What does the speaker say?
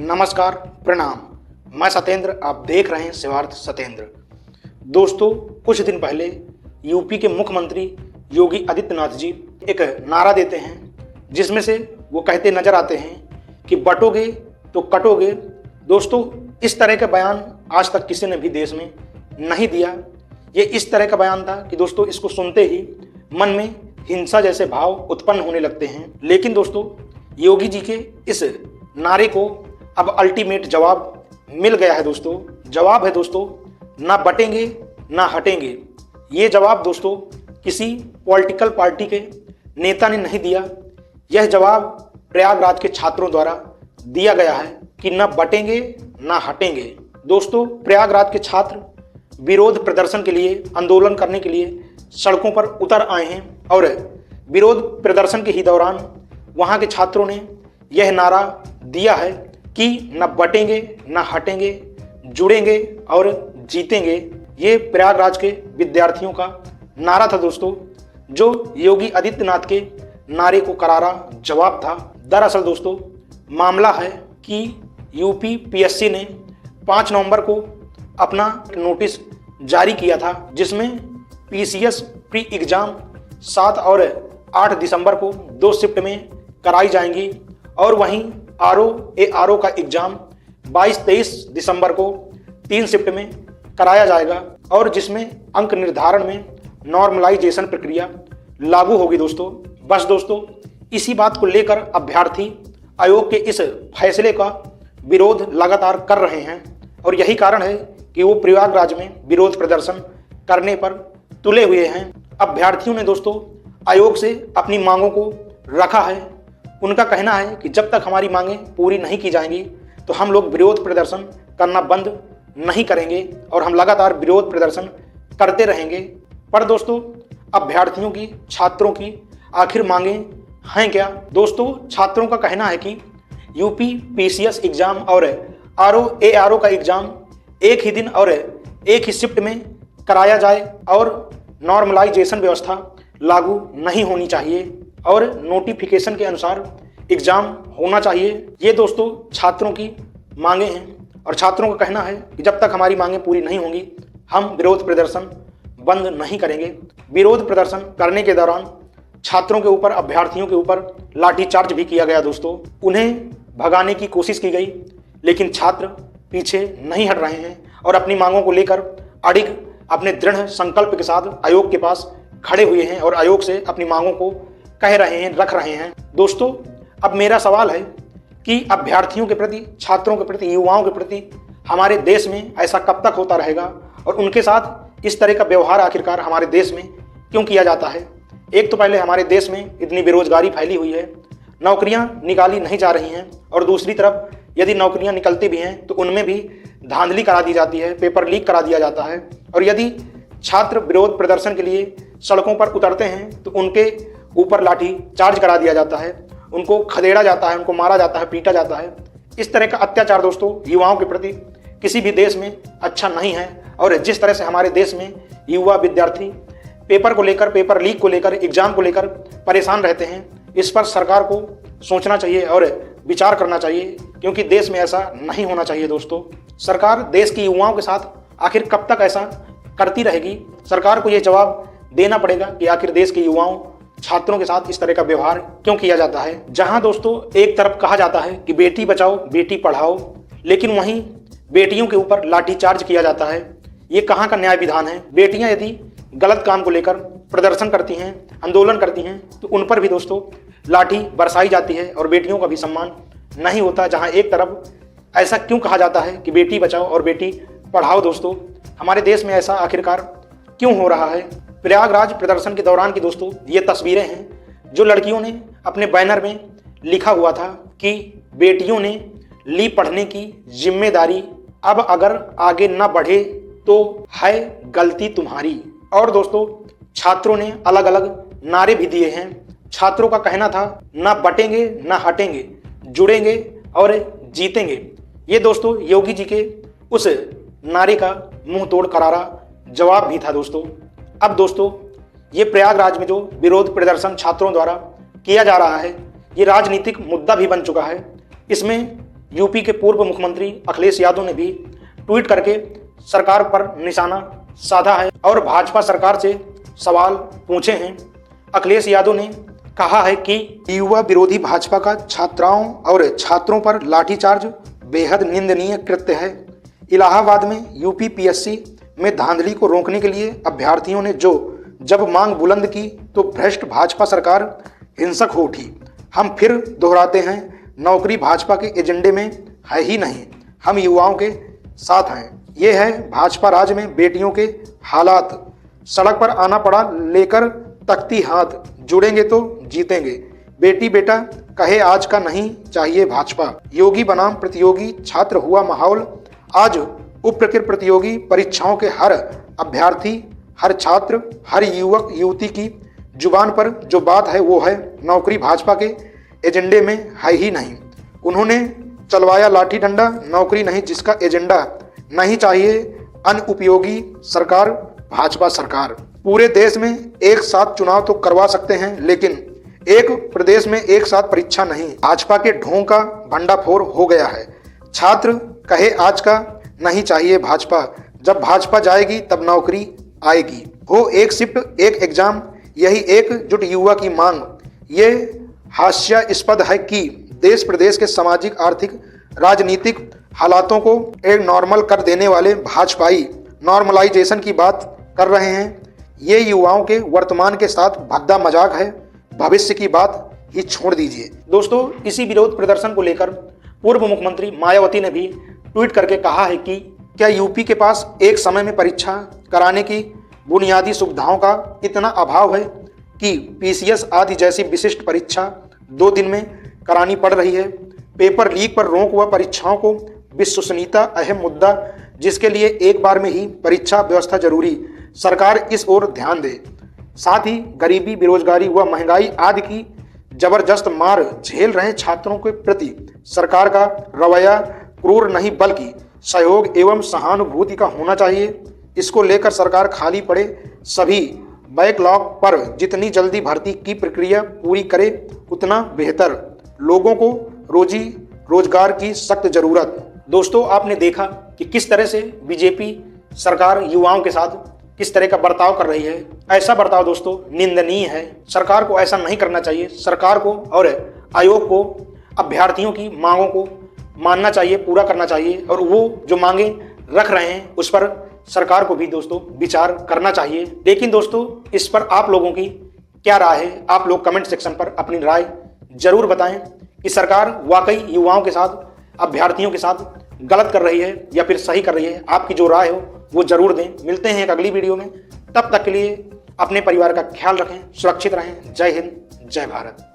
नमस्कार, प्रणाम। मैं सत्येंद्र, आप देख रहे हैं शिवार्थ सत्येंद्र। दोस्तों, कुछ दिन पहले यूपी के मुख्यमंत्री योगी आदित्यनाथ जी एक नारा देते हैं जिसमें से वो कहते नजर आते हैं कि बटोगे तो कटोगे। दोस्तों, इस तरह का बयान आज तक किसी ने भी देश में नहीं दिया। ये इस तरह का बयान था कि दोस्तों इसको सुनते ही मन में हिंसा जैसे भाव उत्पन्न होने लगते हैं। लेकिन दोस्तों, योगी जी के इस नारे को अब अल्टीमेट जवाब मिल गया है। दोस्तों, जवाब है दोस्तों, ना बटेंगे ना हटेंगे। ये जवाब दोस्तों किसी पॉलिटिकल पार्टी के नेता ने नहीं दिया। यह जवाब प्रयागराज के छात्रों द्वारा दिया गया है कि ना बटेंगे ना हटेंगे। दोस्तों, प्रयागराज के छात्र विरोध प्रदर्शन के लिए, आंदोलन करने के लिए सड़कों पर उतर आए हैं और विरोध प्रदर्शन के ही दौरान वहां के छात्रों ने यह नारा दिया है कि न बटेंगे न हटेंगे, जुड़ेंगे और जीतेंगे। ये प्रयागराज के विद्यार्थियों का नारा था दोस्तों, जो योगी आदित्यनाथ के नारे को करारा जवाब था। दरअसल दोस्तों, मामला है कि यूपी पीएससी ने 5 नवंबर को अपना नोटिस जारी किया था जिसमें पीसीएस प्री एग्जाम 7 और 8 दिसंबर को 2 शिफ्ट में कराई जाएंगी और वहीं आरओ का एग्जाम 22-23 दिसंबर को 3 शिफ्ट में कराया जाएगा और जिसमें अंक निर्धारण में नॉर्मलाइजेशन प्रक्रिया लागू होगी। दोस्तों, बस दोस्तों, इसी बात को लेकर अभ्यर्थी आयोग के इस फैसले का विरोध लगातार कर रहे हैं और यही कारण है कि वो प्रयागराज में विरोध प्रदर्शन करने पर तुले हुए हैं। अभ्यर्थियों ने दोस्तों आयोग से अपनी मांगों को रखा है। उनका कहना है कि जब तक हमारी मांगें पूरी नहीं की जाएंगी तो हम लोग विरोध प्रदर्शन करना बंद नहीं करेंगे और हम लगातार विरोध प्रदर्शन करते रहेंगे। पर दोस्तों, अभ्यर्थियों की, छात्रों की आखिर मांगें हैं क्या? दोस्तों, छात्रों का कहना है कि यूपी पीसीएस एग्जाम और आरओ का एग्जाम एक ही दिन और एक ही शिफ्ट में कराया जाए और नॉर्मलाइजेशन व्यवस्था लागू नहीं होनी चाहिए और नोटिफिकेशन के अनुसार एग्जाम होना चाहिए। ये दोस्तों छात्रों की मांगे हैं और छात्रों का कहना है कि जब तक हमारी मांगें पूरी नहीं होंगी हम विरोध प्रदर्शन बंद नहीं करेंगे। विरोध प्रदर्शन करने के दौरान छात्रों के ऊपर, अभ्यर्थियों के ऊपर लाठीचार्ज भी किया गया। दोस्तों, उन्हें भगाने की कोशिश की गई लेकिन छात्र पीछे नहीं हट रहे हैं और अपनी मांगों को लेकर अडिग अपने दृढ़ संकल्प के साथ आयोग के पास खड़े हुए हैं और आयोग से अपनी मांगों को कह रहे हैं, रख रहे हैं। दोस्तों, अब मेरा सवाल है कि अभ्यर्थियों के प्रति, छात्रों के प्रति, युवाओं के प्रति हमारे देश में ऐसा कब तक होता रहेगा और उनके साथ इस तरह का व्यवहार आखिरकार हमारे देश में क्यों किया जाता है? एक तो पहले हमारे देश में इतनी बेरोजगारी फैली हुई है, नौकरियां निकाली नहीं जा रही हैं और दूसरी तरफ यदि नौकरियां निकलती भी हैं तो उनमें भी धांधली करा दी जाती है, पेपर लीक करा दिया जाता है और यदि छात्र विरोध प्रदर्शन के लिए सड़कों पर उतरते हैं तो उनके ऊपर लाठी चार्ज करा दिया जाता है, उनको खदेड़ा जाता है, उनको मारा जाता है, पीटा जाता है। इस तरह का अत्याचार दोस्तों युवाओं के प्रति किसी भी देश में अच्छा नहीं है और जिस तरह से हमारे देश में युवा विद्यार्थी पेपर को लेकर, पेपर लीक को लेकर, एग्जाम को लेकर परेशान रहते हैं, इस पर सरकार को सोचना चाहिए और विचार करना चाहिए क्योंकि देश में ऐसा नहीं होना चाहिए। दोस्तों, सरकार देश के युवाओं के साथ आखिर कब तक ऐसा करती रहेगी? सरकार को यह जवाब देना पड़ेगा कि आखिर देश के युवाओं, छात्रों के साथ इस तरह का व्यवहार क्यों किया जाता है। जहां दोस्तों एक तरफ कहा जाता है कि बेटी बचाओ बेटी पढ़ाओ, लेकिन वहीं बेटियों के ऊपर लाठीचार्ज किया जाता है। ये कहां का न्याय विधान है? बेटियां यदि गलत काम को लेकर प्रदर्शन करती हैं, आंदोलन करती हैं तो उन पर भी दोस्तों लाठी बरसाई जाती है और बेटियों का भी सम्मान नहीं होता। जहां एक तरफ ऐसा क्यों कहा जाता है कि बेटी बचाओ और बेटी पढ़ाओ? दोस्तों, हमारे देश में ऐसा आखिरकार क्यों हो रहा है? प्रयागराज प्रदर्शन के दौरान की दोस्तों ये तस्वीरें हैं जो लड़कियों ने अपने बैनर में लिखा हुआ था कि बेटियों ने ली पढ़ने की जिम्मेदारी, अब अगर आगे न बढ़े तो है गलती तुम्हारी। और दोस्तों छात्रों ने अलग अलग नारे भी दिए हैं। छात्रों का कहना था ना बटेंगे ना हटेंगे, जुड़ेंगे और जीतेंगे। ये दोस्तों योगी जी के उस नारे का मुंह तोड़ करारा जवाब भी था। दोस्तों, अब दोस्तों ये प्रयागराज में जो विरोध प्रदर्शन छात्रों द्वारा किया जा रहा है ये राजनीतिक मुद्दा भी बन चुका है। इसमें यूपी के पूर्व मुख्यमंत्री अखिलेश यादव ने भी ट्वीट करके सरकार पर निशाना साधा है और भाजपा सरकार से सवाल पूछे हैं। अखिलेश यादव ने कहा है कि युवा विरोधी भाजपा का छात्राओं और छात्रों पर लाठीचार्ज बेहद निंदनीय कृत्य है। इलाहाबाद में यूपीपीएससी में धांधली को रोकने के लिए अभ्यर्थियों ने जब मांग बुलंद की तो भ्रष्ट भाजपा सरकार हिंसक हो उठी। हम फिर दोहराते हैं, नौकरी भाजपा के एजेंडे में है ही नहीं। हम युवाओं के साथ हैं। ये है भाजपा राज में बेटियों के हालात। सड़क पर आना पड़ा लेकर तख्ती हाथ, जुड़ेंगे तो जीतेंगे। बेटी बेटा कहे आज का नहीं चाहिए भाजपा। योगी बनाम प्रतियोगी छात्र हुआ माहौल। आज उपकृत प्रतियोगी परीक्षाओं के हर अभ्यर्थी, हर छात्र, हर युवक युवती की जुबान पर जो बात है वो है नौकरी भाजपा के एजेंडे में है ही नहीं। उन्होंने चलवाया लाठी डंडा, नौकरी नहीं जिसका एजेंडा नहीं चाहिए अनुपयोगी सरकार भाजपा सरकार। पूरे देश में एक साथ चुनाव तो करवा सकते हैं लेकिन एक प्रदेश में एक साथ परीक्षा नहीं। भाजपा के ढोंग का भंडाफोड़ हो गया है। छात्र कहे आज का नहीं चाहिए भाजपा। जब भाजपा जाएगी तब नौकरी आएगी। हो एक शिफ्ट एक एग्जाम, यही एकजुट युवा की मांग। ये हास्यास्पद है कि देश प्रदेश के सामाजिक आर्थिक राजनीतिक हालातों को एक नॉर्मल कर देने वाले भाजपाई नॉर्मलाइजेशन की बात कर रहे हैं। ये युवाओं के वर्तमान के साथ भद्दा मजाक है। भविष्य की बात ही छोड़ दीजिए। दोस्तों, इसी विरोध प्रदर्शन को लेकर पूर्व मुख्यमंत्री मायावती ने भी ट्वीट करके कहा है कि क्या यूपी के पास एक समय में परीक्षा कराने की बुनियादी सुविधाओं का इतना अभाव है कि पीसीएस आदि जैसी विशिष्ट परीक्षा 2 दिन में करानी पड़ रही है। पेपर लीक पर रोक व परीक्षाओं को विश्वसनीयता अहम मुद्दा, जिसके लिए एक बार में ही परीक्षा व्यवस्था जरूरी। सरकार इस ओर ध्यान दे। साथ ही गरीबी, बेरोजगारी व महंगाई आदि की जबरदस्त मार झेल रहे छात्रों के प्रति सरकार का रवैया क्रूर नहीं बल्कि सहयोग एवं सहानुभूति का होना चाहिए। इसको लेकर सरकार खाली पड़े सभी बैकलॉग पर जितनी जल्दी भर्ती की प्रक्रिया पूरी करे उतना बेहतर। लोगों को रोजी रोजगार की सख्त जरूरत। दोस्तों, आपने देखा कि किस तरह से बीजेपी सरकार युवाओं के साथ किस तरह का बर्ताव कर रही है। ऐसा बर्ताव दोस्तों निंदनीय है। सरकार को ऐसा नहीं करना चाहिए। सरकार को और आयोग को अभ्यर्थियों की मांगों को मानना चाहिए, पूरा करना चाहिए और वो जो मांगे रख रहे हैं उस पर सरकार को भी दोस्तों विचार करना चाहिए। लेकिन दोस्तों, इस पर आप लोगों की क्या राय है? आप लोग कमेंट सेक्शन पर अपनी राय जरूर बताएं कि सरकार वाकई युवाओं के साथ, अभ्यर्थियों के साथ गलत कर रही है या फिर सही कर रही है। आपकी जो राय हो वो जरूर दें। मिलते हैं एक अगली वीडियो में। तब तक के लिए अपने परिवार का ख्याल रखें, सुरक्षित रहें। जय हिंद, जय भारत।